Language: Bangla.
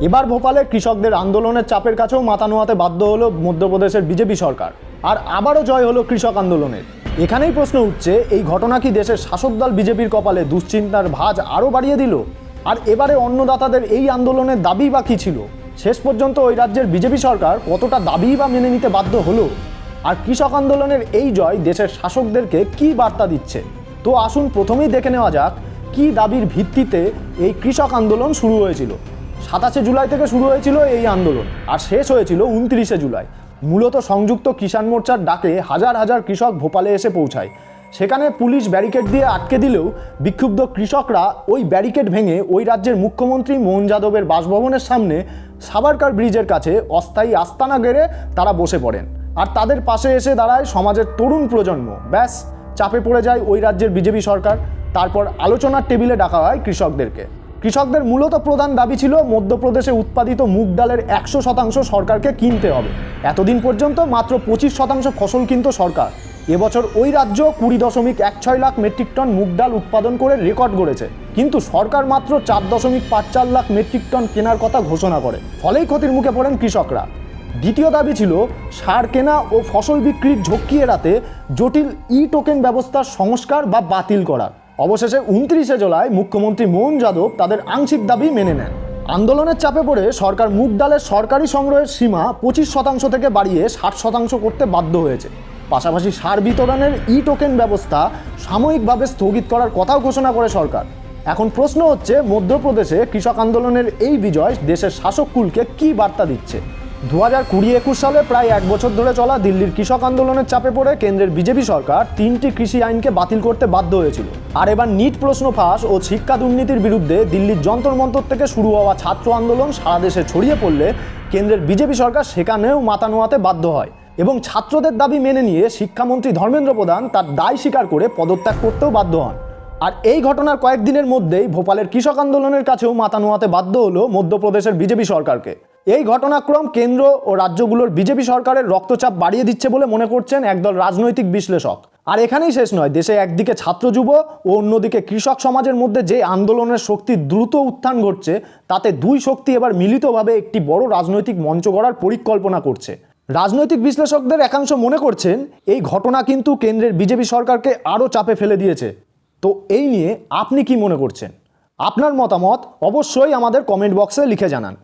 এবার ভোপালে কৃষকদের আন্দোলনের চাপের কাছেও মাথা নোয়াতে বাধ্য হলো মধ্যপ্রদেশের বিজেপি সরকার। আর আবারও জয় হলো কৃষক আন্দোলনের। এখানেই প্রশ্ন উঠছে, এই ঘটনা কি দেশের শাসক দল বিজেপির কপালে দুশ্চিন্তার ভাঁজ আরও বাড়িয়ে দিল? আর এবারে অন্নদাতাদের এই আন্দোলনের দাবি বা কী ছিল? শেষ পর্যন্ত ওই রাজ্যের বিজেপি সরকার কতটা দাবি বা মেনে নিতে বাধ্য হলো? আর কৃষক আন্দোলনের এই জয় দেশের শাসকদেরকে কী বার্তা দিচ্ছে? তো আসুন প্রথমেই দেখে নেওয়া যাক কী দাবির ভিত্তিতে এই কৃষক আন্দোলন শুরু হয়েছিল। 27শে জুলাই থেকে শুরু হয়েছিল এই আন্দোলন আর শেষ হয়েছিল 29শে জুলাই। মূলত সংযুক্ত কিষাণ মোর্চার ডাকে হাজার হাজার কৃষক ভোপালে এসে পৌঁছায়। সেখানে পুলিশ ব্যারিকেড দিয়ে আটকে দিলেও বিক্ষুব্ধ কৃষকরা ওই ব্যারিকেড ভেঙে ওই রাজ্যের মুখ্যমন্ত্রী মোহন যাদবের বাসভবনের সামনে সাবারকার ব্রিজের কাছে অস্থায়ী আস্তানা গেড়ে তারা বসে পড়েন। আর তাদের পাশে এসে দাঁড়ায় সমাজের তরুণ প্রজন্ম। ব্যাস, চাপে পড়ে যায় ওই রাজ্যের বিজেপি সরকার। তারপর আলোচনার টেবিলে ডাকা হয় কৃষকদেরকে। কৃষকদের মূলত প্রধান দাবি ছিল মধ্যপ্রদেশে উৎপাদিত মুগ ডালের 100% সরকারকে কিনতে হবে। এতদিন পর্যন্ত মাত্র 25% ফসল কিনত সরকার। এবছর ওই রাজ্য 20.16 লাখ মেট্রিক টন মুগ ডাল উৎপাদন করে রেকর্ড গড়েছে, কিন্তু সরকার মাত্র 4.54 লাখ মেট্রিক টন কেনার কথা ঘোষণা করে। ফলেই ক্ষতির মুখে পড়েন কৃষকরা। দ্বিতীয় দাবি ছিল সার কেনা ও ফসল বিক্রির ঝক্কি এড়াতে জটিল টোকেন ব্যবস্থার সংস্কার বা বাতিল করা। অবশেষে 29শে জুলাই মুখ্যমন্ত্রী মোহন যাদব তাদের আংশিক দাবি মেনে নেন। আন্দোলনের চাপে পড়ে সরকার মুগ ডালের সরকারি সংগ্রহের সীমা 25% থেকে বাড়িয়ে 60% করতে বাধ্য হয়েছে। পাশাপাশি সার বিতরণের টোকেন ব্যবস্থা সাময়িকভাবে স্থগিত করার কথাও ঘোষণা করে সরকার। এখন প্রশ্ন হচ্ছে, মধ্যপ্রদেশে কৃষক আন্দোলনের এই বিজয় দেশের শাসককুলকে কী বার্তা দিচ্ছে? 2020-21 সালে প্রায় 1 বছর ধরে চলা দিল্লির কৃষক আন্দোলনের চাপে পড়ে কেন্দ্রের বিজেপি সরকার 3টি কৃষি আইনকে বাতিল করতে বাধ্য হয়েছিল। আর এবার নিট প্রশ্ন ফাঁস ও শিক্ষা দুর্নীতির বিরুদ্ধে দিল্লির যন্তর মন্তর থেকে শুরু হওয়া ছাত্র আন্দোলন সারা দেশে ছড়িয়ে পড়লে কেন্দ্রের বিজেপি সরকার সেখানেও মাথা নোয়াতে বাধ্য হয় এবং ছাত্রদের দাবি মেনে নিয়ে শিক্ষামন্ত্রী ধর্মেন্দ্র প্রধান তার দায় স্বীকার করে পদত্যাগ করতেও বাধ্য হন। আর এই ঘটনার কয়েকদিনের মধ্যেই ভোপালের কৃষক আন্দোলনের কাছেও মাথা নোয়াতে বাধ্য হলো মধ্যপ্রদেশের বিজেপি সরকারকে। এই ঘটনাক্রম কেন্দ্র ও রাজ্যগুলোর বিজেপি সরকারের রক্তচাপ বাড়িয়ে দিচ্ছে বলে মনে করছেন একদল রাজনৈতিক বিশ্লেষক। আর এখানেই শেষ নয়, দেশে একদিকে ছাত্র যুব ও অন্যদিকে কৃষক সমাজের মধ্যে যে আন্দোলনের শক্তি দ্রুত উত্থান ঘটছে, তাতে দুই শক্তি এবার মিলিতভাবে একটি বড় রাজনৈতিক মঞ্চ গড়ার পরিকল্পনা করছে। রাজনৈতিক বিশ্লেষকদের একাংশ মনে করছেন এই ঘটনা কিন্তু কেন্দ্রের বিজেপি সরকারকে আরও চাপে ফেলে দিয়েছে। তো এই নিয়ে আপনি কি মনে করছেন? আপনার মতামত অবশ্যই আমাদের কমেন্ট বক্সে লিখে জানান।